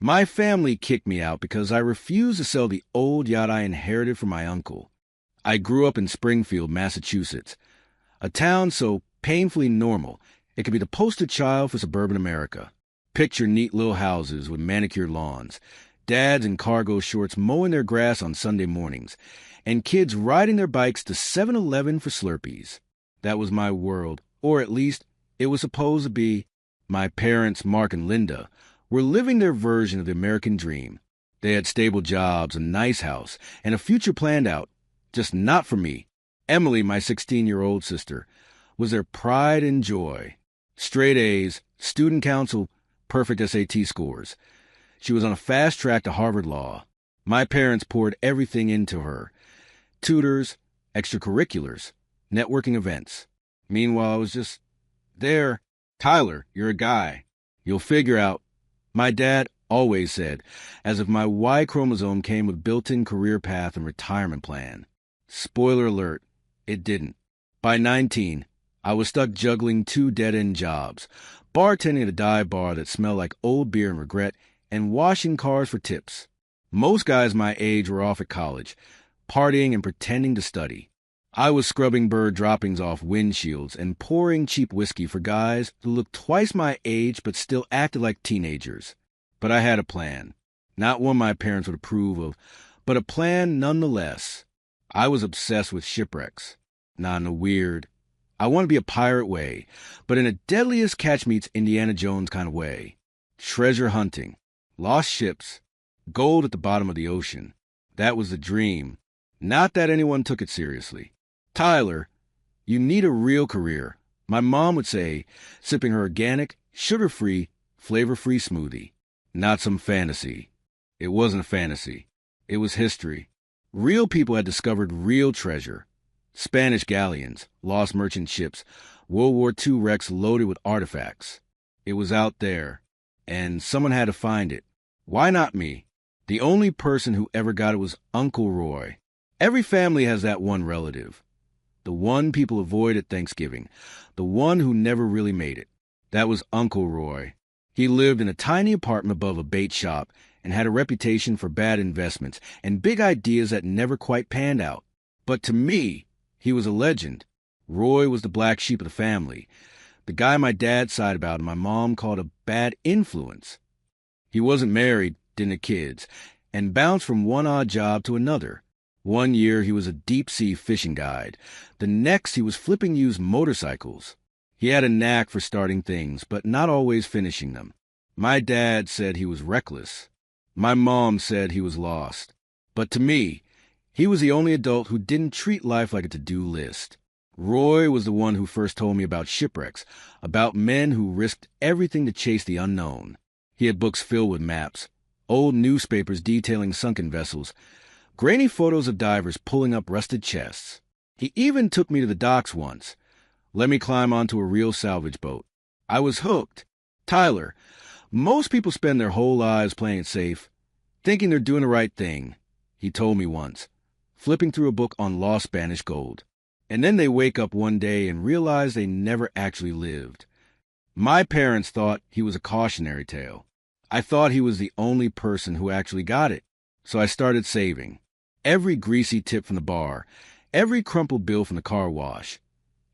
My family kicked me out because I refused to sell the old yacht I inherited from my uncle. I grew up in Springfield, Massachusetts, a town so painfully normal it could be the poster child for suburban America. Picture neat little houses with manicured lawns, dads in cargo shorts mowing their grass on Sunday mornings, and kids riding their bikes to 7-Eleven for Slurpees. That was my world, or at least it was supposed to be. My parents, Mark and Linda, were living their version of the American dream. They had stable jobs, a nice house, and a future planned out. Just not for me. Emily, my 16-year-old sister, was their pride and joy. Straight A's, student council, perfect SAT scores. She was on a fast track to Harvard Law. My parents poured everything into her. Tutors, extracurriculars, networking events. Meanwhile, I was just there. Tyler, you're a guy. You'll figure out. My dad always said, as if my Y chromosome came with built-in career path and retirement plan. Spoiler alert, it didn't. By 19, I was stuck juggling 2 dead-end jobs, bartending at a dive bar that smelled like old beer and regret, and washing cars for tips. Most guys my age were off at college, partying and pretending to study. I was scrubbing bird droppings off windshields and pouring cheap whiskey for guys who looked twice my age but still acted like teenagers. But I had a plan. Not one my parents would approve of, but a plan nonetheless. I was obsessed with shipwrecks. Not in a weird, I want to be a pirate way, but in a deadliest catch meets Indiana Jones kind of way. Treasure hunting, lost ships, gold at the bottom of the ocean. That was the dream. Not that anyone took it seriously. Tyler, you need a real career, my mom would say, sipping her organic, sugar-free, flavor-free smoothie. Not some fantasy. It wasn't a fantasy. It was history. Real people had discovered real treasure. Spanish galleons, lost merchant ships, World War II wrecks loaded with artifacts. It was out there, and someone had to find it. Why not me? The only person who ever got it was Uncle Roy. Every family has that one relative. The one people avoid at Thanksgiving. The one who never really made it. That was Uncle Roy. He lived in a tiny apartment above a bait shop and had a reputation for bad investments and big ideas that never quite panned out. But to me, he was a legend. Roy was the black sheep of the family, the guy my dad sighed about and my mom called a bad influence. He wasn't married, didn't have kids, and bounced from one odd job to another. One year he was a deep-sea fishing guide. The next he was flipping used motorcycles. He had a knack for starting things, but not always finishing them. My dad said he was reckless. My mom said he was lost. But to me, he was the only adult who didn't treat life like a to-do list. Roy was the one who first told me about shipwrecks, about men who risked everything to chase the unknown. He had books filled with maps, old newspapers detailing sunken vessels, grainy photos of divers pulling up rusted chests. He even took me to the docks once. Let me climb onto a real salvage boat. I was hooked. Tyler, most people spend their whole lives playing it safe, thinking they're doing the right thing, he told me once, flipping through a book on lost Spanish gold. And then they wake up one day and realize they never actually lived. My parents thought he was a cautionary tale. I thought he was the only person who actually got it. So I started saving. Every greasy tip from the bar, every crumpled bill from the car wash.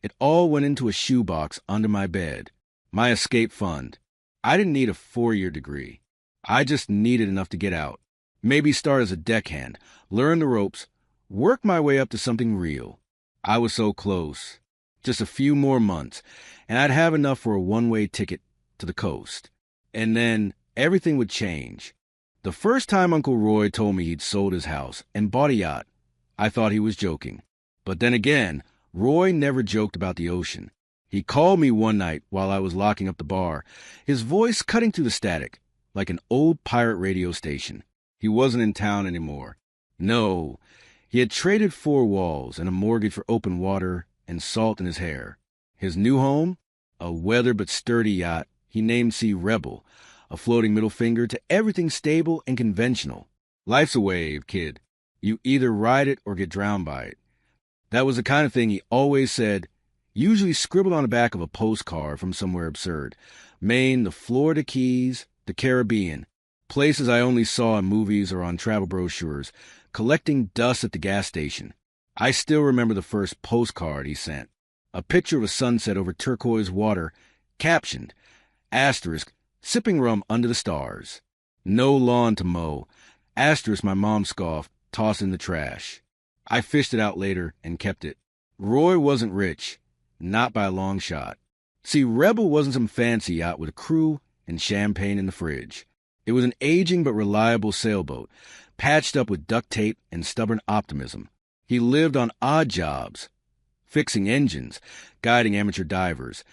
It all went into a shoebox under my bed. My escape fund. I didn't need a 4-year degree. I just needed enough to get out. Maybe start as a deckhand, learn the ropes, work my way up to something real. I was so close. Just a few more months, and I'd have enough for a one-way ticket to the coast. And then everything would change. The first time Uncle Roy told me he'd sold his house and bought a yacht, I thought he was joking. But then again, Roy never joked about the ocean. He called me one night while I was locking up the bar, his voice cutting through the static, like an old pirate radio station. He wasn't in town anymore. No, he had traded 4 walls and a mortgage for open water and salt in his hair. His new home? A weathered but sturdy yacht he named Sea Rebel, a floating middle finger to everything stable and conventional. Life's a wave, kid. You either ride it or get drowned by it. That was the kind of thing he always said, usually scribbled on the back of a postcard from somewhere absurd. Maine, the Florida Keys, the Caribbean. Places I only saw in movies or on travel brochures, collecting dust at the gas station. I still remember the first postcard he sent. A picture of a sunset over turquoise water, captioned, asterisk, sipping rum under the stars. No lawn to mow, asterisk my mom scoffed, tossed in the trash. I fished it out later and kept it. Roy wasn't rich, not by a long shot. See, Rebel wasn't some fancy yacht with a crew and champagne in the fridge. It was an aging but reliable sailboat, patched up with duct tape and stubborn optimism. He lived on odd jobs, fixing engines, guiding amateur divers,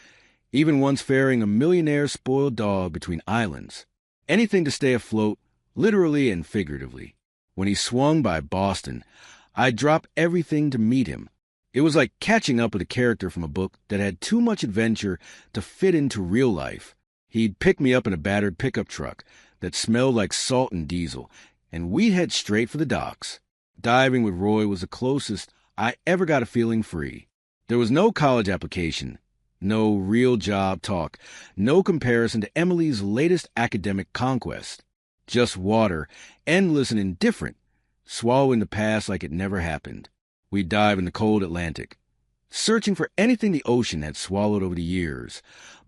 even once ferrying a millionaire's spoiled dog between islands. Anything to stay afloat, literally and figuratively. When he swung by Boston, I'd drop everything to meet him. It was like catching up with a character from a book that had too much adventure to fit into real life. He'd pick me up in a battered pickup truck that smelled like salt and diesel, and we'd head straight for the docks. Diving with Roy was the closest I ever got a feeling free. There was no college application, no real job talk, no comparison to Emily's latest academic conquest. Just water, endless and indifferent, swallowing the past like it never happened. We'd dive in the cold Atlantic, searching for anything the ocean had swallowed over the years.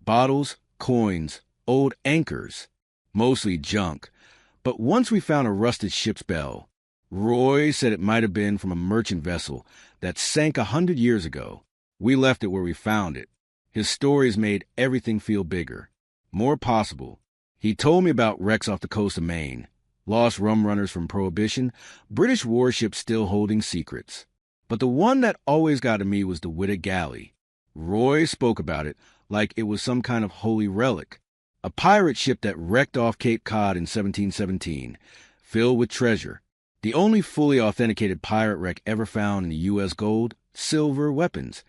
Bottles, coins, old anchors, mostly junk. But once we found a rusted ship's bell, Roy said it might have been from a merchant vessel that sank 100 years ago. We left it where we found it. His stories made everything feel bigger, more possible. He told me about wrecks off the coast of Maine, lost rum runners from Prohibition, British warships still holding secrets. But the one that always got to me was the Witta Galley. Roy spoke about it like it was some kind of holy relic. A pirate ship that wrecked off Cape Cod in 1717, filled with treasure. The only fully authenticated pirate wreck ever found in the U.S. gold, silver, weapons.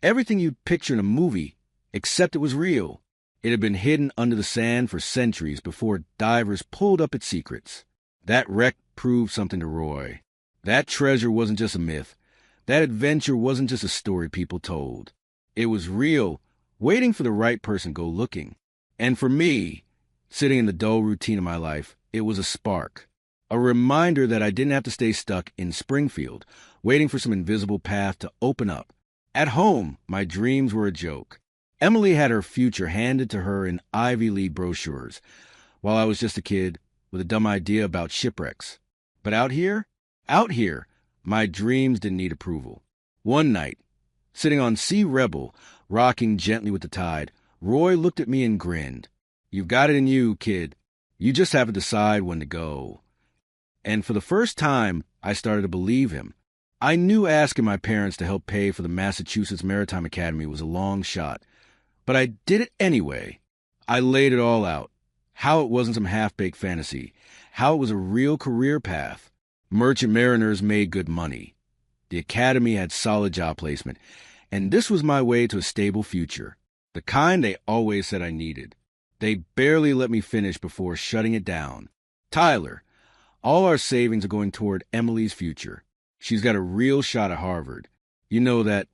Everything you'd picture in a movie, except it was real. It had been hidden under the sand for centuries before divers pulled up its secrets. That wreck proved something to Roy. That treasure wasn't just a myth. That adventure wasn't just a story people told. It was real, waiting for the right person to go looking. And for me, sitting in the dull routine of my life, it was a spark. A reminder that I didn't have to stay stuck in Springfield, waiting for some invisible path to open up. At home, my dreams were a joke. Emily had her future handed to her in Ivy League brochures, while I was just a kid with a dumb idea about shipwrecks. But out here, my dreams didn't need approval. One night, sitting on Sea Rebel, rocking gently with the tide, Roy looked at me and grinned. "You've got it in you, kid. You just have to decide when to go." And for the first time, I started to believe him. I knew asking my parents to help pay for the Massachusetts Maritime Academy was a long shot, but I did it anyway. I laid it all out. How it wasn't some half-baked fantasy. How it was a real career path. Merchant mariners made good money. The academy had solid job placement, and this was my way to a stable future. The kind they always said I needed. They barely let me finish before shutting it down. "Tyler, all our savings are going toward Emily's future. She's got a real shot at Harvard. You know that,"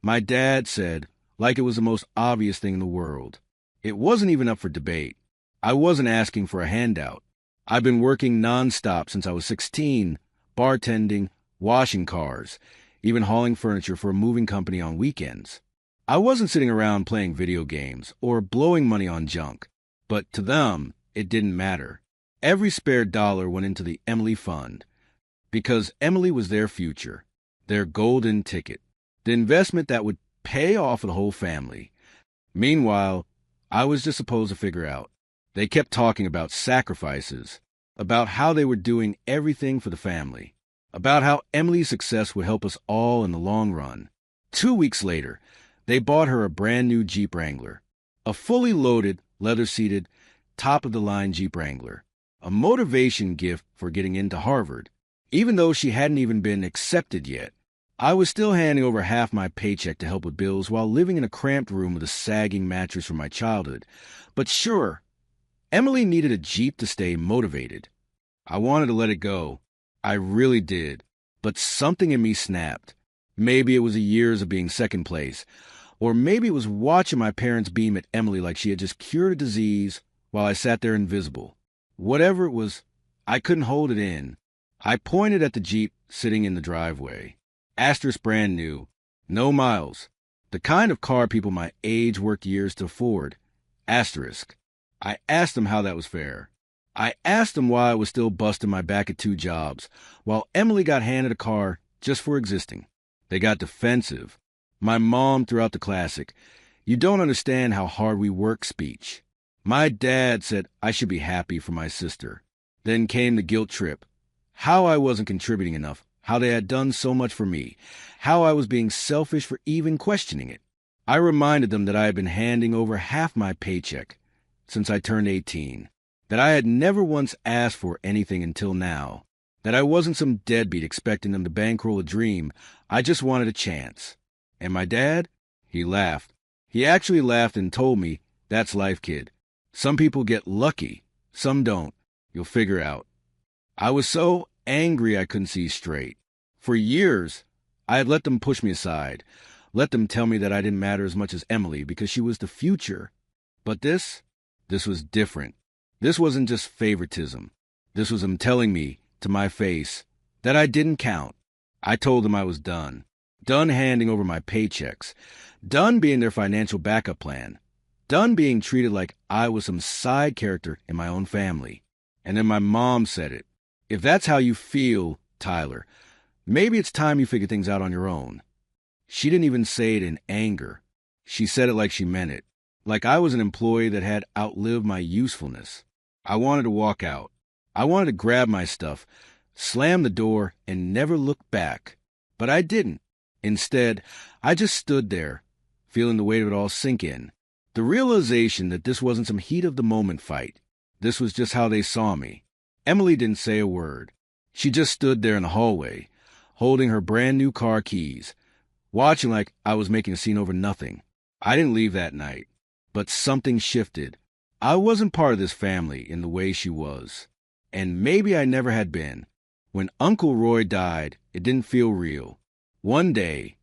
my dad said, like it was the most obvious thing in the world. It wasn't even up for debate. I wasn't asking for a handout. I've been working nonstop since I was 16, bartending, washing cars, even hauling furniture for a moving company on weekends. I wasn't sitting around playing video games or blowing money on junk, but to them, it didn't matter. Every spare dollar went into the Emily Fund, because Emily was their future, their golden ticket, the investment that would pay off the whole family. Meanwhile, I was just supposed to figure out. They kept talking about sacrifices, about how they were doing everything for the family, about how Emily's success would help us all in the long run. 2 weeks later, they bought her a brand new Jeep Wrangler, a fully loaded, leather-seated, top-of-the-line Jeep Wrangler, a motivation gift for getting into Harvard. Even though she hadn't even been accepted yet, I was still handing over half my paycheck to help with bills while living in a cramped room with a sagging mattress from my childhood. But sure, Emily needed a Jeep to stay motivated. I wanted to let it go. I really did. But something in me snapped. Maybe it was the years of being second place, or maybe it was watching my parents beam at Emily like she had just cured a disease while I sat there invisible. Whatever it was, I couldn't hold it in. I pointed at the Jeep sitting in the driveway. Asterisk brand new. No miles. The kind of car people my age worked years to afford. Asterisk. I asked them how that was fair. I asked them why I was still busting my back at 2 jobs, while Emily got handed a car just for existing. They got defensive. My mom threw out the classic, "You don't understand how hard we work" speech. My dad said I should be happy for my sister. Then came the guilt trip. How I wasn't contributing enough, how they had done so much for me, how I was being selfish for even questioning it. I reminded them that I had been handing over half my paycheck since I turned 18, that I had never once asked for anything until now, that I wasn't some deadbeat expecting them to bankroll a dream. I just wanted a chance. And my dad? He laughed. He actually laughed and told me, "That's life, kid. Some people get lucky, some don't. You'll figure out." I was so angry I couldn't see straight. For years, I had let them push me aside, let them tell me that I didn't matter as much as Emily because she was the future. But this was different. This wasn't just favoritism. This was them telling me, to my face, that I didn't count. I told them I was done. Done handing over my paychecks. Done being their financial backup plan. Done being treated like I was some side character in my own family. And then my mom said it. "If that's how you feel, Tyler, maybe it's time you figure things out on your own." She didn't even say it in anger. She said it like she meant it. Like I was an employee that had outlived my usefulness. I wanted to walk out. I wanted to grab my stuff, slam the door, and never look back. But I didn't. Instead, I just stood there, feeling the weight of it all sink in. The realization that this wasn't some heat-of-the-moment fight. This was just how they saw me. Emily didn't say a word. She just stood there in the hallway, holding her brand-new car keys, watching like I was making a scene over nothing. I didn't leave that night. But something shifted. I wasn't part of this family in the way she was. And maybe I never had been. When Uncle Roy died, it didn't feel real. One day,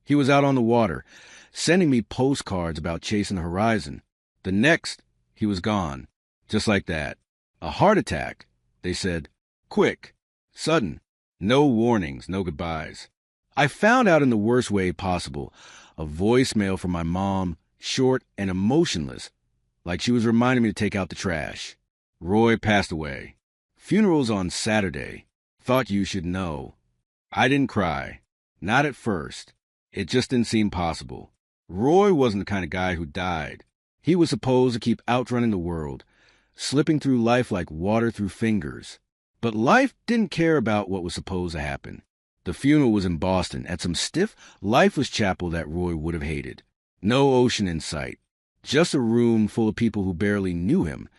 he was out on the water, sending me postcards about chasing the horizon. The next, he was gone. Just like that. A heart attack, they said. Quick. Sudden. No warnings, no goodbyes. I found out in the worst way possible. A voicemail from my mom, short and emotionless, like she was reminding me to take out the trash. "Roy passed away. Funeral's on Saturday. Thought you should know." I didn't cry. Not at first. It just didn't seem possible. Roy wasn't the kind of guy who died. He was supposed to keep outrunning the world, slipping through life like water through fingers. But life didn't care about what was supposed to happen. The funeral was in Boston, at some stiff, lifeless chapel that Roy would have hated. No ocean in sight. Just a room full of people who barely knew him,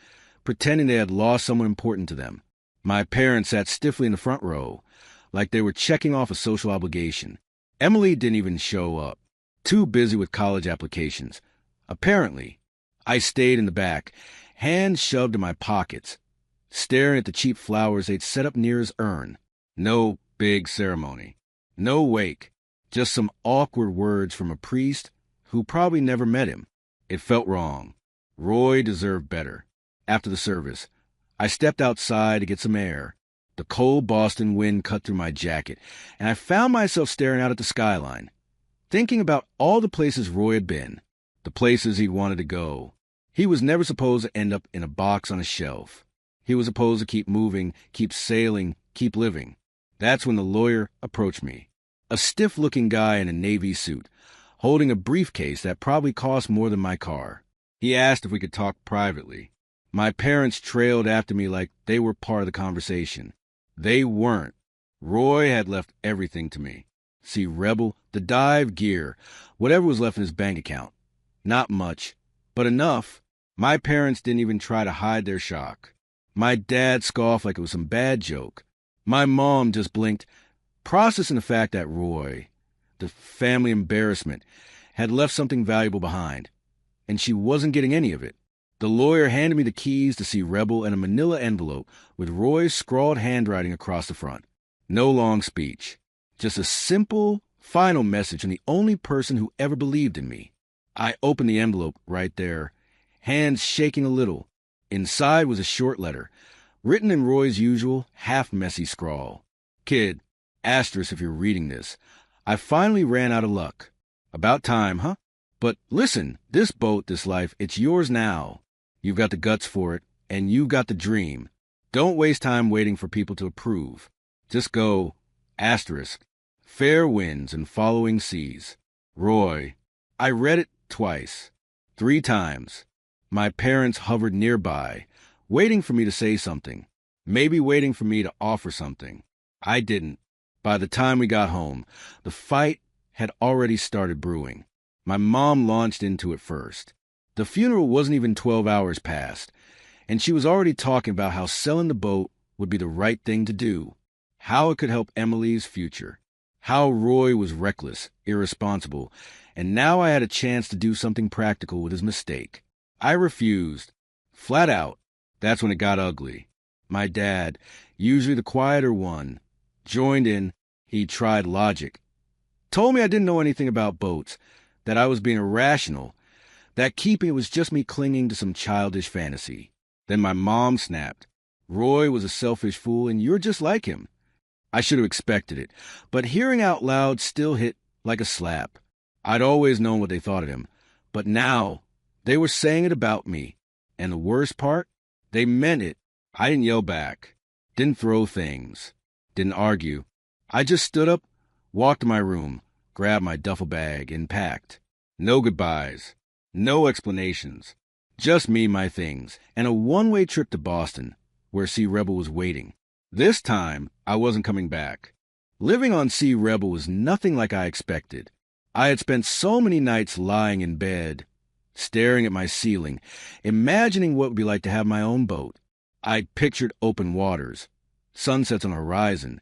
pretending they had lost someone important to them. My parents sat stiffly in the front row, like they were checking off a social obligation. Emily didn't even show up, too busy with college applications. Apparently, I stayed in the back, hands shoved in my pockets, staring at the cheap flowers they'd set up near his urn. No big ceremony. No wake. Just some awkward words from a priest who probably never met him. It felt wrong. Roy deserved better. After the service, I stepped outside to get some air. The cold Boston wind cut through my jacket, and I found myself staring out at the skyline, thinking about all the places Roy had been, the places he'd wanted to go. He was never supposed to end up in a box on a shelf. He was supposed to keep moving, keep sailing, keep living. That's when the lawyer approached me, a stiff-looking guy in a navy suit, holding a briefcase that probably cost more than my car. He asked if we could talk privately. My parents trailed after me like they were part of the conversation. They weren't. Roy had left everything to me. See, Rebel, the dive gear, whatever was left in his bank account. Not much, but enough. My parents didn't even try to hide their shock. My dad scoffed like it was some bad joke. My mom just blinked, processing the fact that Roy, the family embarrassment, had left something valuable behind, and she wasn't getting any of it. The lawyer handed me the keys to see Rebel and a manila envelope with Roy's scrawled handwriting across the front. No long speech. Just a simple, final message from the only person who ever believed in me. I opened the envelope right there, hands shaking a little. Inside was a short letter, written in Roy's usual, half-messy scrawl. Kid, asterisk if you're reading this, I finally ran out of luck. About time, huh? But listen, this boat, this life, it's yours now. You've got the guts for it, and you've got the dream. Don't waste time waiting for people to approve. Just go, asterisk, fair winds and following seas. Roy. I read it twice, 3 times. My parents hovered nearby, waiting for me to say something, maybe waiting for me to offer something. I didn't. By the time we got home, the fight had already started brewing. My mom launched into it first. The funeral wasn't even 12 hours past, and she was already talking about how selling the boat would be the right thing to do, how it could help Emily's future, how Roy was reckless, irresponsible, and now I had a chance to do something practical with his mistake. I refused. Flat out. That's when it got ugly. My dad, usually the quieter one, joined in. He tried logic. Told me I didn't know anything about boats, that I was being irrational, that keeping it was just me clinging to some childish fantasy. Then my mom snapped. Roy was a selfish fool, and you're just like him. I should have expected it, but hearing out loud still hit like a slap. I'd always known what they thought of him, but now they were saying it about me. And the worst part? They meant it. I didn't yell back, didn't throw things, didn't argue. I just stood up, walked to my room, grabbed my duffel bag, and packed. No goodbyes, no explanations, just me, my things, and a one-way trip to Boston, where Sea Rebel was waiting. This time, I wasn't coming back. Living on Sea Rebel was nothing like I expected. I had spent so many nights lying in bed, staring at my ceiling, imagining what it would be like to have my own boat. I'd pictured open waters, sunsets on the horizon,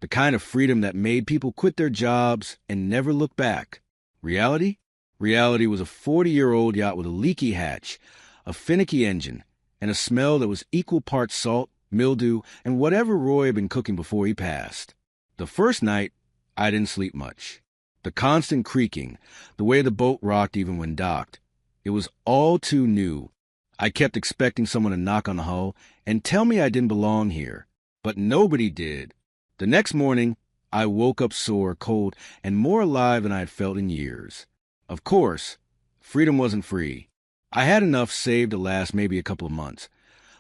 the kind of freedom that made people quit their jobs and never look back. Reality? Reality was a 40-year-old yacht with a leaky hatch, a finicky engine, and a smell that was equal parts salt, mildew, and whatever Roy had been cooking before he passed. The first night, I didn't sleep much. The constant creaking, the way the boat rocked even when docked, it was all too new. I kept expecting someone to knock on the hull and tell me I didn't belong here, but nobody did. The next morning, I woke up sore, cold, and more alive than I had felt in years. Of course, freedom wasn't free. I had enough saved to last maybe a couple of months,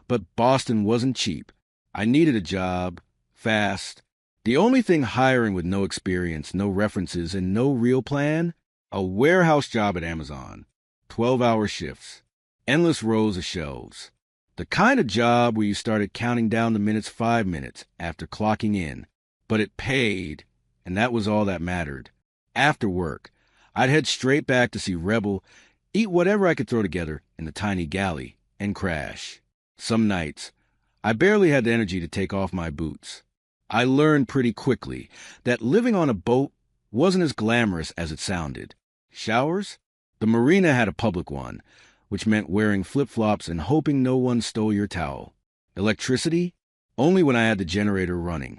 but Boston wasn't cheap. I needed a job, fast. The only thing hiring with no experience, no references, and no real plan? A warehouse job at Amazon. 12-hour shifts. Endless rows of shelves. The kind of job where you started counting down the minutes 5 minutes after clocking in. But it paid, and that was all that mattered. After work, I'd head straight back to see Rebel, eat whatever I could throw together in the tiny galley, and crash. Some nights, I barely had the energy to take off my boots. I learned pretty quickly that living on a boat wasn't as glamorous as it sounded. Showers? The marina had a public one, which meant wearing flip-flops and hoping no one stole your towel. Electricity? Only when I had the generator running,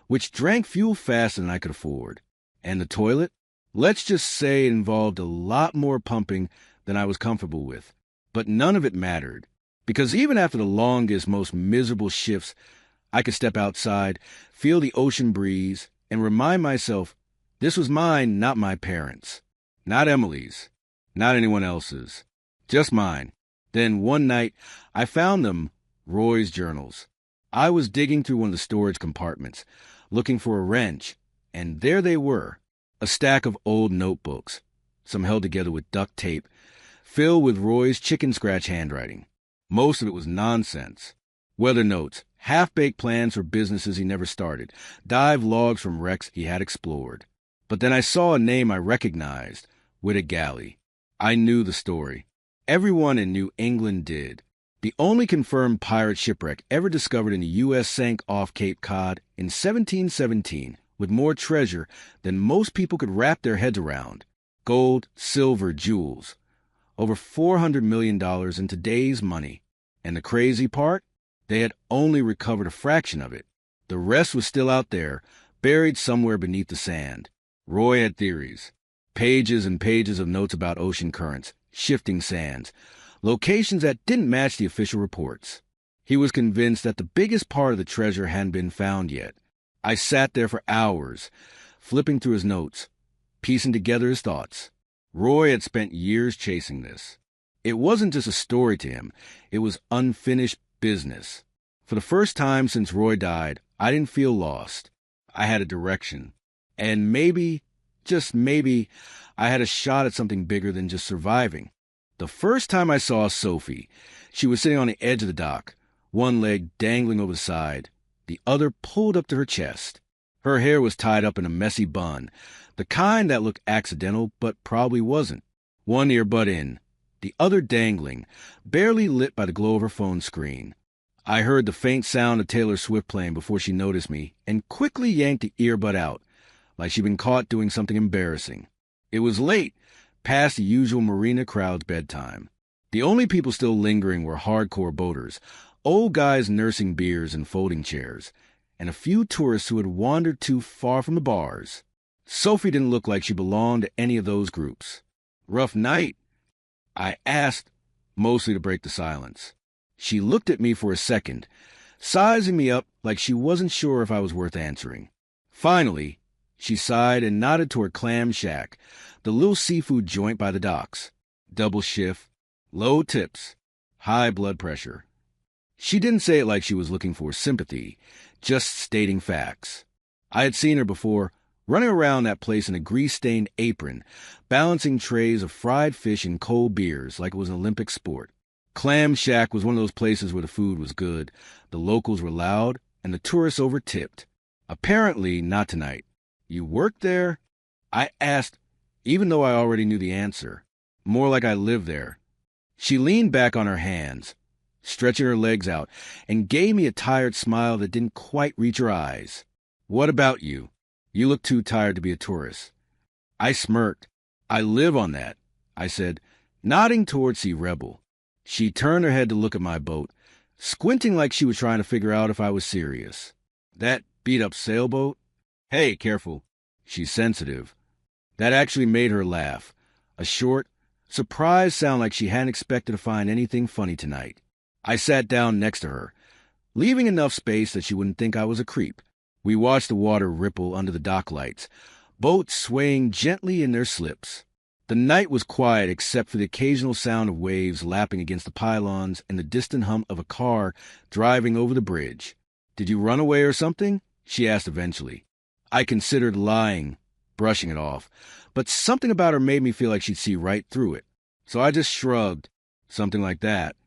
which drank fuel faster than I could afford. And the toilet? Let's just say it involved a lot more pumping than I was comfortable with. But none of it mattered, because even after the longest, most miserable shifts, I could step outside, feel the ocean breeze, and remind myself this was mine, not my parents', not Emily's, not anyone else's, just mine. Then one night, I found them, Roy's journals. I was digging through one of the storage compartments, looking for a wrench, and there they were, a stack of old notebooks, some held together with duct tape, filled with Roy's chicken scratch handwriting. Most of it was nonsense. Weather notes, half-baked plans for businesses he never started, dive logs from wrecks he had explored. But then I saw a name I recognized, Witta Galley. I knew the story. Everyone in New England did. The only confirmed pirate shipwreck ever discovered in the U.S. sank off Cape Cod in 1717 with more treasure than most people could wrap their heads around. Gold, silver, jewels. Over $400 million in today's money. And the crazy part? They had only recovered a fraction of it. The rest was still out there, buried somewhere beneath the sand. Roy had theories. Pages and pages of notes about ocean currents, shifting sands, locations that didn't match the official reports. He was convinced that the biggest part of the treasure hadn't been found yet. I sat there for hours, flipping through his notes, piecing together his thoughts. Roy had spent years chasing this. It wasn't just a story to him. It was unfinished business. For the first time since Roy died, I didn't feel lost. I had a direction. And maybe, just maybe, I had a shot at something bigger than just surviving. The first time I saw Sophie, she was sitting on the edge of the dock, one leg dangling over the side, the other pulled up to her chest. Her hair was tied up in a messy bun, the kind that looked accidental but probably wasn't. One earbud in, the other dangling, barely lit by the glow of her phone screen. I heard the faint sound of Taylor Swift playing before she noticed me and quickly yanked the earbud out, like she'd been caught doing something embarrassing. It was late, past the usual marina crowd's bedtime. The only people still lingering were hardcore boaters, old guys nursing beers in folding chairs, and a few tourists who had wandered too far from the bars. Sophie didn't look like she belonged to any of those groups. "Rough night?" I asked, mostly to break the silence. She looked at me for a second, sizing me up like she wasn't sure if I was worth answering. Finally, she sighed and nodded toward Clam Shack, the little seafood joint by the docks. Double shift, low tips, high blood pressure. She didn't say it like she was looking for sympathy, just stating facts. I had seen her before, running around that place in a grease-stained apron, balancing trays of fried fish and cold beers like it was an Olympic sport. Clam Shack was one of those places where the food was good, the locals were loud, and the tourists over-tipped. Apparently not tonight. "You work there?" I asked, even though I already knew the answer. More like I lived there. She leaned back on her hands, stretching her legs out, and gave me a tired smile that didn't quite reach her eyes. "What about you? You look too tired to be a tourist." I smirked. "I live on that," I said, nodding towards Sea Rebel. She turned her head to look at my boat, squinting like she was trying to figure out if I was serious. "That beat-up sailboat?" "Hey, careful." She's sensitive. That actually made her laugh. A short, surprised sound like she hadn't expected to find anything funny tonight. I sat down next to her, leaving enough space that she wouldn't think I was a creep. We watched the water ripple under the dock lights, boats swaying gently in their slips. The night was quiet except for the occasional sound of waves lapping against the pylons and the distant hum of a car driving over the bridge. "Did you run away or something?" she asked eventually. I considered lying, brushing it off, but something about her made me feel like she'd see right through it. So I just shrugged, something like that.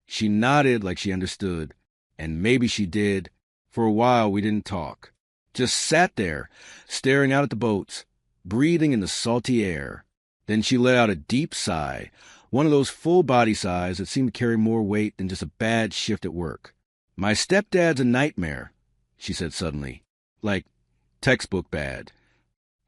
She nodded like she understood, and maybe she did. For a while we didn't talk. Just sat there, staring out at the boats, breathing in the salty air. Then she let out a deep sigh, one of those full-body sighs that seemed to carry more weight than just a bad shift at work. "My stepdad's a nightmare," she said suddenly. Like, textbook bad.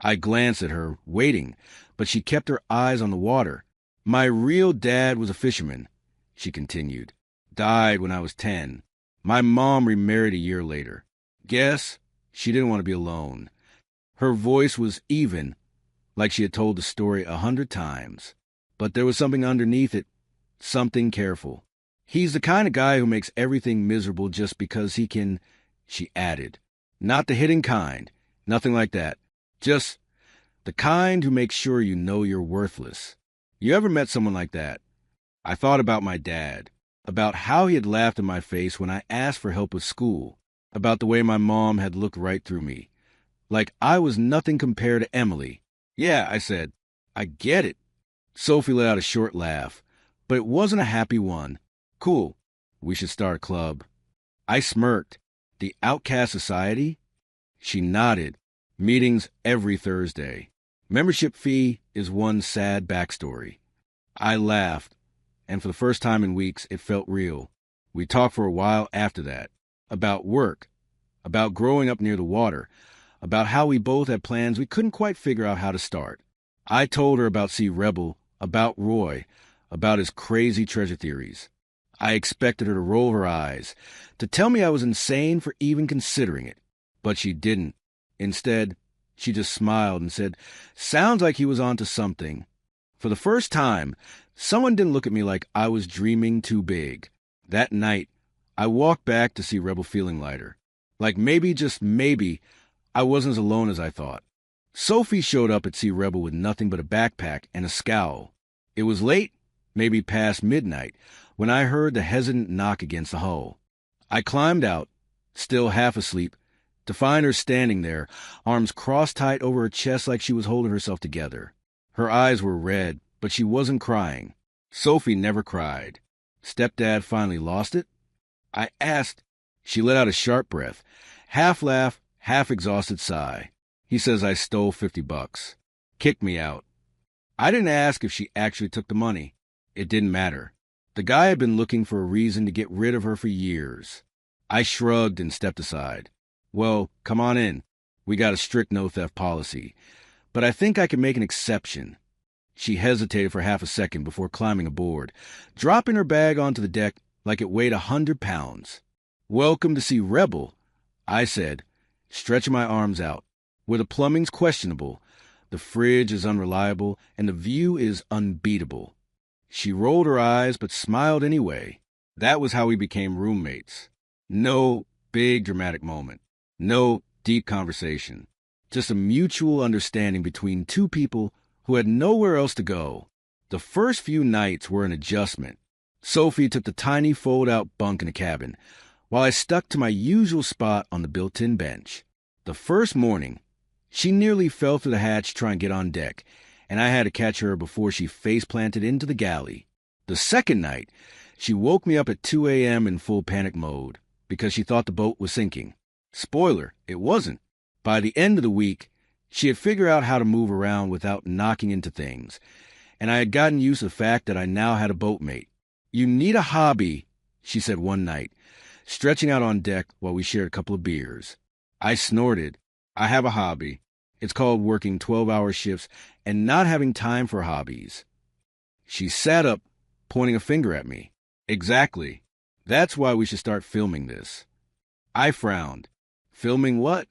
I glanced at her, waiting, but she kept her eyes on the water. "My real dad was a fisherman," she continued. "Died when I was 10. My mom remarried a year later. Guess she didn't want to be alone." Her voice was even, like she had told the story 100 times. But there was something underneath it, something careful. "He's the kind of guy who makes everything miserable just because he can," she added. "Not the hitting kind, nothing like that. Just the kind who makes sure you know you're worthless." You ever met someone like that? I thought about my dad, about how he had laughed in my face when I asked for help with school, about the way my mom had looked right through me, like I was nothing compared to Emily. "Yeah," I said, "I get it." Sophie let out a short laugh, but it wasn't a happy one. "Cool. We should start a club." I smirked. "The Outcast Society?" She nodded. "Meetings every Thursday. Membership fee is one sad backstory." I laughed, and for the first time in weeks, it felt real. We talked for a while after that, about work, about growing up near the water, about how we both had plans we couldn't quite figure out how to start. I told her about Sea Rebel, about Roy, about his crazy treasure theories. I expected her to roll her eyes, to tell me I was insane for even considering it. But she didn't. Instead, she just smiled and said, "Sounds like he was onto something." For the first time, Someone didn't look at me like I was dreaming too big. That night, I walked back to see Rebel feeling lighter. Like maybe, just maybe, I wasn't as alone as I thought. Sophie showed up at Sea Rebel with nothing but a backpack and a scowl. It was late, maybe past midnight, when I heard the hesitant knock against the hull. I climbed out, still half asleep, to find her standing there, arms crossed tight over her chest like she was holding herself together. Her eyes were red, but she wasn't crying. Sophie never cried. Stepdad finally lost it? I asked. She let out a sharp breath, half laugh, half exhausted sigh. He says I stole $50. Kicked me out. I didn't ask if she actually took the money. It didn't matter. The guy had been looking for a reason to get rid of her for years. I shrugged and stepped aside. Well, come on in. We got a strict no-theft policy. But I think I can make an exception. She hesitated for half a second before climbing aboard, dropping her bag onto the deck like it weighed 100 pounds. Welcome to Sea Rebel, I said, stretching my arms out. Where the plumbing's questionable, the fridge is unreliable, and the view is unbeatable. She rolled her eyes but smiled anyway. That was how we became roommates. No big dramatic moment. No deep conversation. Just a mutual understanding between two people who had nowhere else to go. The first few nights were an adjustment. Sophie took the tiny fold-out bunk in the cabin, while I stuck to my usual spot on the built-in bench. The first morning, she nearly fell through the hatch trying to get on deck, and I had to catch her before she face-planted into the galley. The second night, she woke me up at 2 a.m. in full panic mode because she thought the boat was sinking. Spoiler, it wasn't. By the end of the week, she had figured out how to move around without knocking into things, and I had gotten used to the fact that I now had a boatmate. You need a hobby, she said one night, stretching out on deck while we shared a couple of beers. I snorted. I have a hobby. It's called working 12-hour shifts and not having time for hobbies. She sat up, pointing a finger at me. Exactly. That's why we should start filming this. I frowned. Filming what?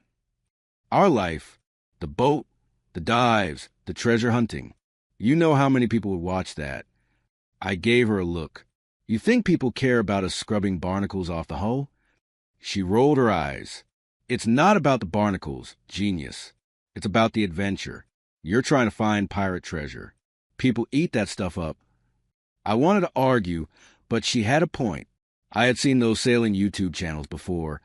Our life. The boat, the dives, the treasure hunting. You know how many people would watch that. I gave her a look. You think people care about us scrubbing barnacles off the hull? She rolled her eyes. It's not about the barnacles, genius. It's about the adventure. You're trying to find pirate treasure. People eat that stuff up. I wanted to argue, but she had a point. I had seen those sailing YouTube channels before.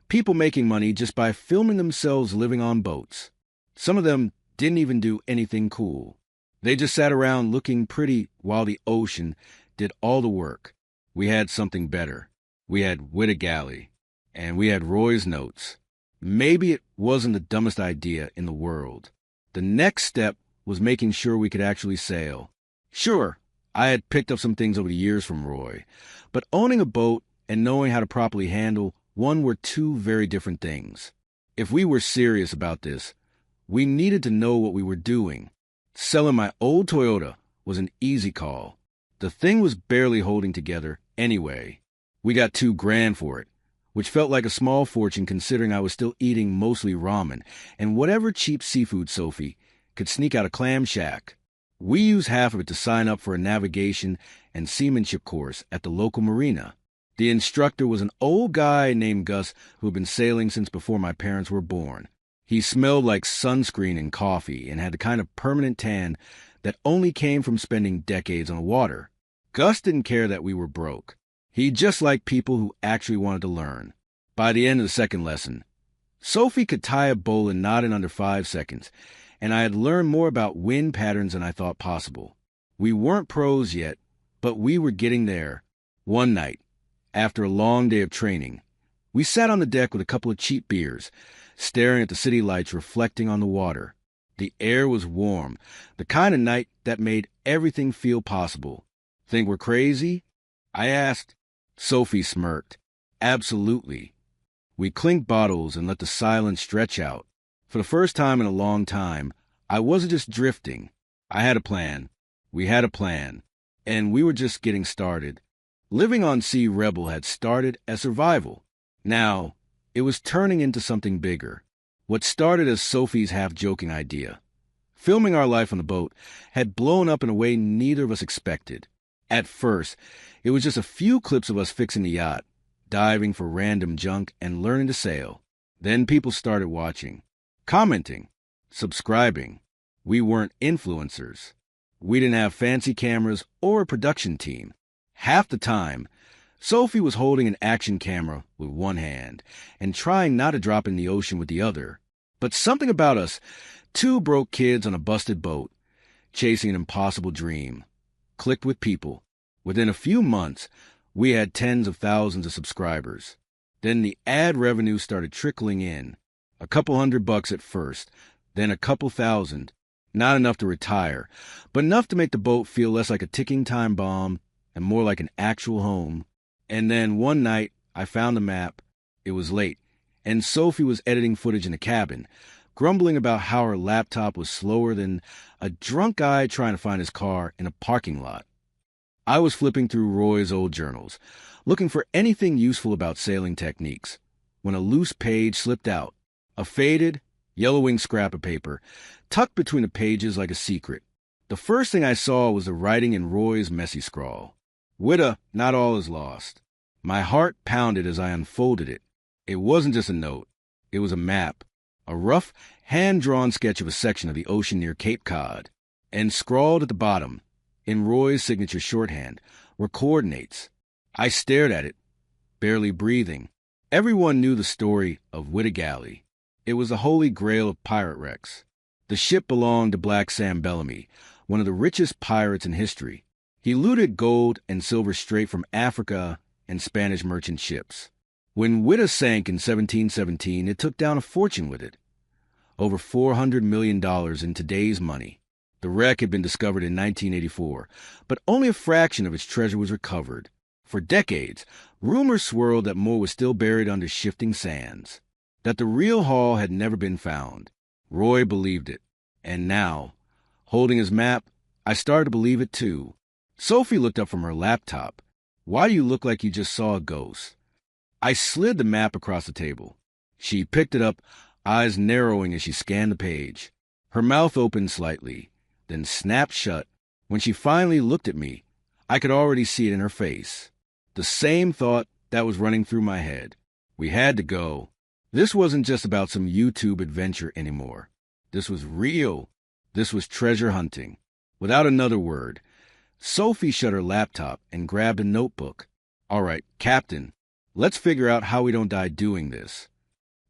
People making money just by filming themselves living on boats. Some of them didn't even do anything cool. They just sat around looking pretty while the ocean did all the work. We had something better. We had Witta Galley. And we had Roy's notes. Maybe it wasn't the dumbest idea in the world. The next step was making sure we could actually sail. Sure, I had picked up some things over the years from Roy, but owning a boat and knowing how to properly handle one were two very different things. If we were serious about this, we needed to know what we were doing. Selling my old Toyota was an easy call. The thing was barely holding together anyway. We got $2,000 for it, which felt like a small fortune considering I was still eating mostly ramen and whatever cheap seafood Sophie could sneak out of Clam Shack. We used half of it to sign up for a navigation and seamanship course at the local marina. The instructor was an old guy named Gus who had been sailing since before my parents were born. He smelled like sunscreen and coffee and had the kind of permanent tan that only came from spending decades on the water. Gus didn't care that we were broke. He just liked people who actually wanted to learn. By the end of the second lesson, Sophie could tie a bowline knot in under 5 seconds, and I had learned more about wind patterns than I thought possible. We weren't pros yet, but we were getting there. One night, after a long day of training, we sat on the deck with a couple of cheap beers, staring at the city lights reflecting on the water. The air was warm, the kind of night that made everything feel possible. Think we're crazy? I asked. Sophie smirked. Absolutely. We clinked bottles and let the silence stretch out. For the first time in a long time, I wasn't just drifting. I had a plan. We had a plan. And we were just getting started. Living on Sea Rebel had started as survival. Now, it was turning into something bigger. What started as Sophie's half-joking idea. Filming our life on the boat had blown up in a way neither of us expected. At first, it was just a few clips of us fixing the yacht, diving for random junk, and learning to sail. Then people started watching, commenting, subscribing. We weren't influencers. We didn't have fancy cameras or a production team. Half the time, Sophie was holding an action camera with one hand and trying not to drop in the ocean with the other. But something about us, two broke kids on a busted boat, chasing an impossible dream, clicked with people. Within a few months, we had tens of thousands of subscribers. Then the ad revenue started trickling in. A couple $100 at first, then a couple thousand. Not enough to retire, but enough to make the boat feel less like a ticking time bomb and more like an actual home. And then one night, I found the map. It was late, and Sophie was editing footage in the cabin, grumbling about how her laptop was slower than a drunk guy trying to find his car in a parking lot. I was flipping through Roy's old journals, looking for anything useful about sailing techniques, when a loose page slipped out, a faded, yellowing scrap of paper, tucked between the pages like a secret. The first thing I saw was the writing in Roy's messy scrawl. "Witta, not all is lost." My heart pounded as I unfolded it. It wasn't just a note. It was a map, a rough, hand-drawn sketch of a section of the ocean near Cape Cod. And scrawled at the bottom, in Roy's signature shorthand, were coordinates. I stared at it, barely breathing. Everyone knew the story of Witta Galley. It was the holy grail of pirate wrecks. The ship belonged to Black Sam Bellamy, one of the richest pirates in history. He looted gold and silver straight from Africa and Spanish merchant ships. When Witta sank in 1717, it took down a fortune with it. Over $400 million in today's money. The wreck had been discovered in 1984, but only a fraction of its treasure was recovered. For decades, rumors swirled that more was still buried under shifting sands, that the real haul had never been found. Roy believed it. And now, holding his map, I started to believe it too. Sophie looked up from her laptop. "Why do you look like you just saw a ghost?" I slid the map across the table. She picked it up, eyes narrowing as she scanned the page. Her mouth opened slightly, then snapped shut. When she finally looked at me, I could already see it in her face. The same thought that was running through my head. We had to go. This wasn't just about some YouTube adventure anymore. This was real. This was treasure hunting. Without another word, Sophie shut her laptop and grabbed a notebook. "All right, Captain, let's figure out how we don't die doing this."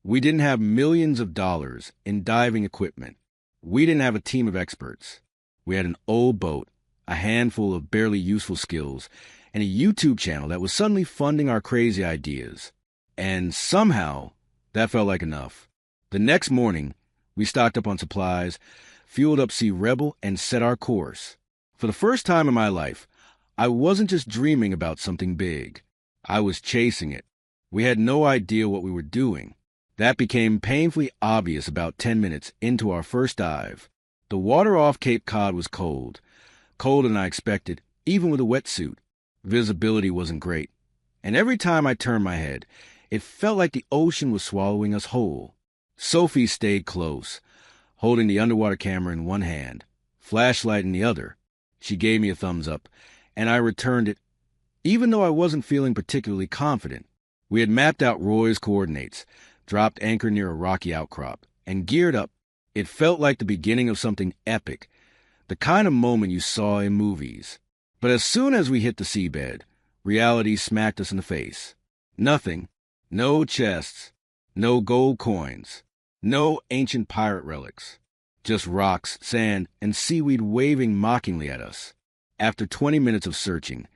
We didn't have millions of dollars in diving equipment. We didn't have a team of experts. We had an old boat, a handful of barely useful skills, and a YouTube channel that was suddenly funding our crazy ideas. And somehow, that felt like enough. The next morning, we stocked up on supplies, fueled up Sea Rebel, and set our course. For the first time in my life, I wasn't just dreaming about something big. I was chasing it. We had no idea what we were doing. That became painfully obvious about 10 minutes into our first dive. The water off Cape Cod was cold. Colder than I expected, even with a wetsuit. Visibility wasn't great. And every time I turned my head, it felt like the ocean was swallowing us whole. Sophie stayed close, holding the underwater camera in one hand, flashlight in the other. She gave me a thumbs up, and I returned it, even though I wasn't feeling particularly confident. We had mapped out Roy's coordinates, dropped anchor near a rocky outcrop, and geared up. It felt like the beginning of something epic, the kind of moment you saw in movies. But as soon as we hit the seabed, reality smacked us in the face. Nothing. No chests. No gold coins. No ancient pirate relics. Just rocks, sand, and seaweed waving mockingly at us. After 20 minutes of searching,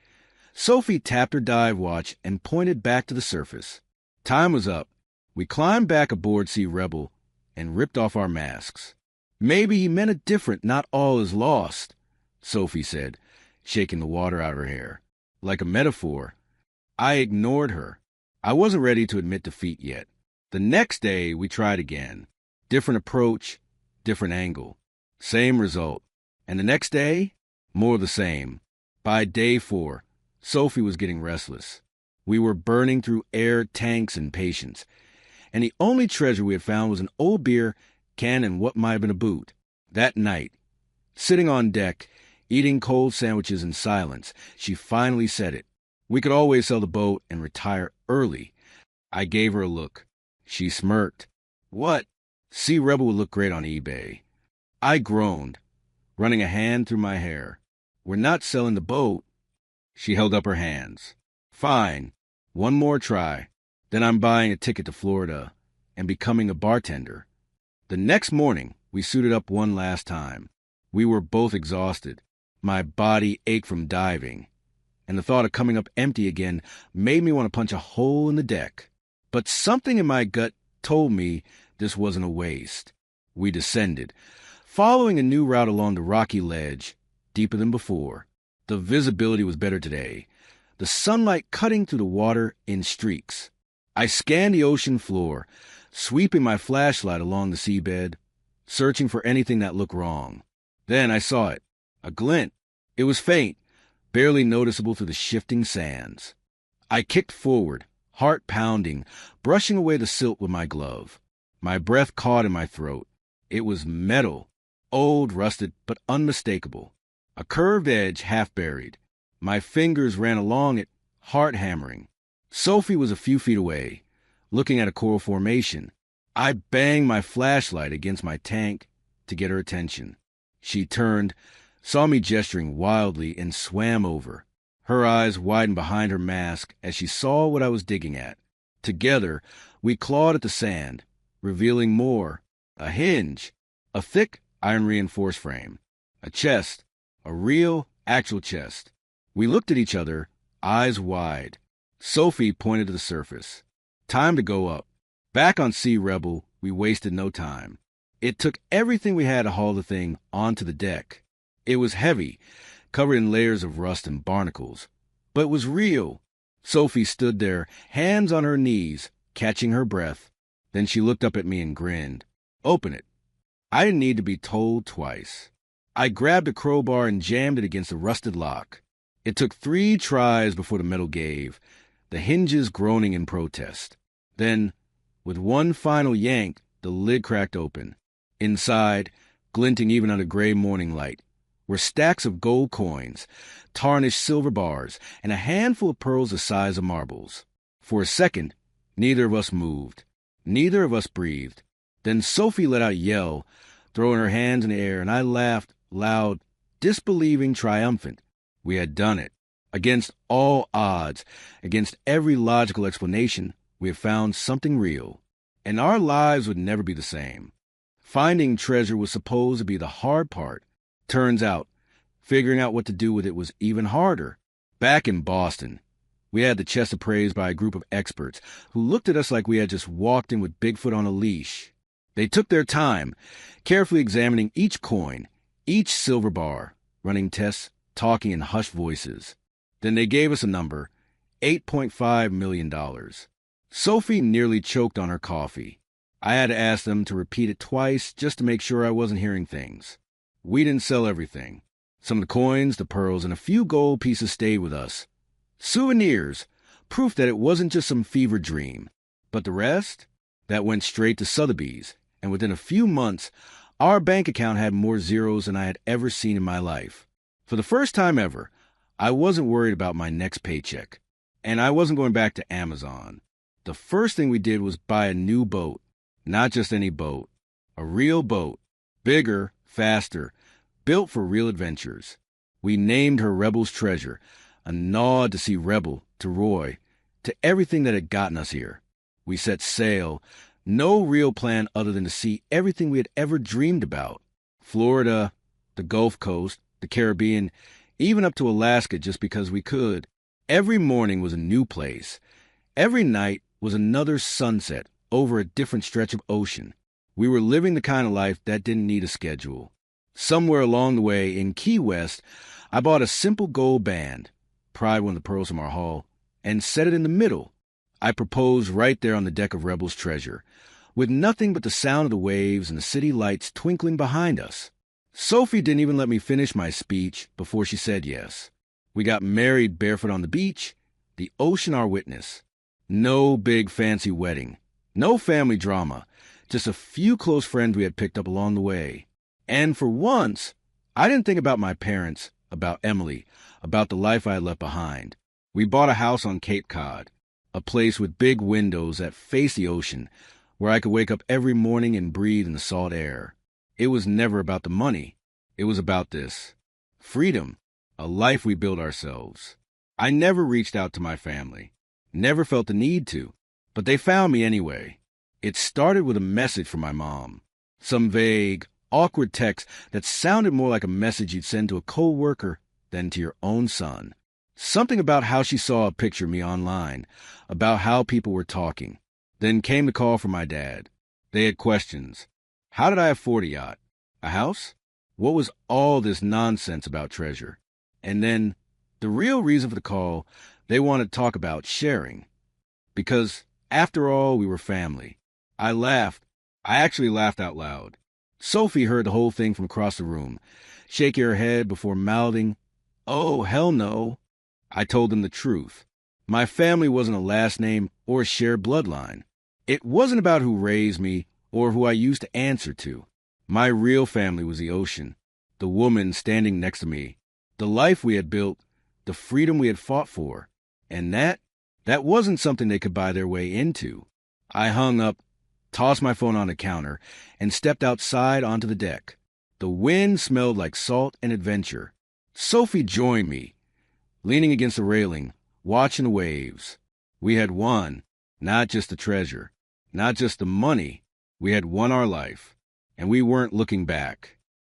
Sophie tapped her dive watch and pointed back to the surface. Time was up. We climbed back aboard Sea Rebel and ripped off our masks. "Maybe he meant a different not all is lost," Sophie said, shaking the water out of her hair. Like a metaphor. I ignored her. I wasn't ready to admit defeat yet. The next day, we tried again. Different approach, different angle. Same result. And the next day, more of the same. By day 4, Sophie was getting restless. We were burning through air, tanks, and patience. And the only treasure we had found was an old beer can and what might have been a boot. That night, sitting on deck, eating cold sandwiches in silence, she finally said it. We could always sell the boat and retire early. I gave her a look. She smirked. What? Sea Rebel would look great on eBay. I groaned, running a hand through my hair. We're not selling the boat. She held up her hands. Fine. One more try. Then I'm buying a ticket to Florida and becoming a bartender. The next morning, we suited up one last time. We were both exhausted. My body ached from diving, and the thought of coming up empty again made me want to punch a hole in the deck. But something in my gut told me this wasn't a waste. We descended, following a new route along the rocky ledge, deeper than before. The visibility was better today, the sunlight cutting through the water in streaks. I scanned the ocean floor, sweeping my flashlight along the seabed, searching for anything that looked wrong. Then I saw it, a glint. It was faint, barely noticeable through the shifting sands. I kicked forward, heart pounding, brushing away the silt with my glove. My breath caught in my throat. It was metal, old, rusted, but unmistakable. A curved edge half buried. My fingers ran along it, heart hammering. Sophie was a few feet away, looking at a coral formation. I banged my flashlight against my tank to get her attention. She turned, saw me gesturing wildly, and swam over. Her eyes widened behind her mask as she saw what I was digging at. Together, we clawed at the sand, revealing more. A hinge, a thick, iron-reinforced frame, a chest, a real, actual chest. We looked at each other, eyes wide. Sophie pointed to the surface. Time to go up. Back on Sea Rebel, we wasted no time. It took everything we had to haul the thing onto the deck. It was heavy, covered in layers of rust and barnacles. But it was real. Sophie stood there, hands on her knees, catching her breath. Then she looked up at me and grinned. Open it. I didn't need to be told twice. I grabbed a crowbar and jammed it against the rusted lock. It took 3 tries before the metal gave, the hinges groaning in protest. Then, with one final yank, the lid cracked open. Inside, glinting even under gray morning light, were stacks of gold coins, tarnished silver bars, and a handful of pearls the size of marbles. For a second, neither of us moved. Neither of us breathed. Then Sophie let out a yell, throwing her hands in the air, and I laughed loud, disbelieving, triumphant. We had done it. Against all odds, against every logical explanation, we had found something real. And our lives would never be the same. Finding treasure was supposed to be the hard part. Turns out, figuring out what to do with it was even harder. Back in Boston, we had the chest appraised by a group of experts who looked at us like we had just walked in with Bigfoot on a leash. They took their time, carefully examining each coin, each silver bar, running tests, talking in hushed voices. Then they gave us a number, $8.5 million. Sophie nearly choked on her coffee. I had to ask them to repeat it twice just to make sure I wasn't hearing things. We didn't sell everything. Some of the coins, the pearls, and a few gold pieces stayed with us. Souvenirs, proof that it wasn't just some fever dream. But the rest? That went straight to Sotheby's, and within a few months, our bank account had more zeros than I had ever seen in my life. For the first time ever, I wasn't worried about my next paycheck, and I wasn't going back to Amazon. The first thing we did was buy a new boat. Not just any boat. A real boat. Bigger, faster, built for real adventures. We named her Rebel's Treasure, a nod to Sea Rebel, to Roy, to everything that had gotten us here. We set sail, no real plan other than to see everything we had ever dreamed about. Florida, the Gulf Coast, the Caribbean, even up to Alaska just because we could. Every morning was a new place. Every night was another sunset over a different stretch of ocean. We were living the kind of life that didn't need a schedule. Somewhere along the way in Key West, I bought a simple gold band, pried one of the pearls from our haul, and set it in the middle. I proposed right there on the deck of Rebel's Treasure, with nothing but the sound of the waves and the city lights twinkling behind us. Sophie didn't even let me finish my speech before she said yes. We got married barefoot on the beach, the ocean our witness. No big fancy wedding. No family drama, just a few close friends we had picked up along the way. And for once, I didn't think about my parents, about Emily, about the life I had left behind. We bought a house on Cape Cod, a place with big windows that face the ocean, where I could wake up every morning and breathe in the salt air. It was never about the money. It was about this freedom, a life we built ourselves. I never reached out to my family, never felt the need to, but they found me anyway. It started with a message from my mom, some vague, awkward text that sounded more like a message you'd send to a coworker than to your own son. Something about how she saw a picture of me online, about how people were talking. Then came the call from my dad. They had questions. How did I afford a yacht? A house? What was all this nonsense about treasure? And then, the real reason for the call, they wanted to talk about sharing. Because, after all, we were family. I laughed. I actually laughed out loud. Sophie heard the whole thing from across the room, shaking her head before mouthing, "Oh, hell no." I told them the truth. My family wasn't a last name or a shared bloodline. It wasn't about who raised me or who I used to answer to. My real family was the ocean, the woman standing next to me, the life we had built, the freedom we had fought for. And that wasn't something they could buy their way into. I hung up, tossed my phone on the counter, and stepped outside onto the deck. The wind smelled like salt and adventure. Sophie joined me, leaning against the railing, watching the waves. We had won, not just the treasure, not just the money. We had won our life, and we weren't looking back.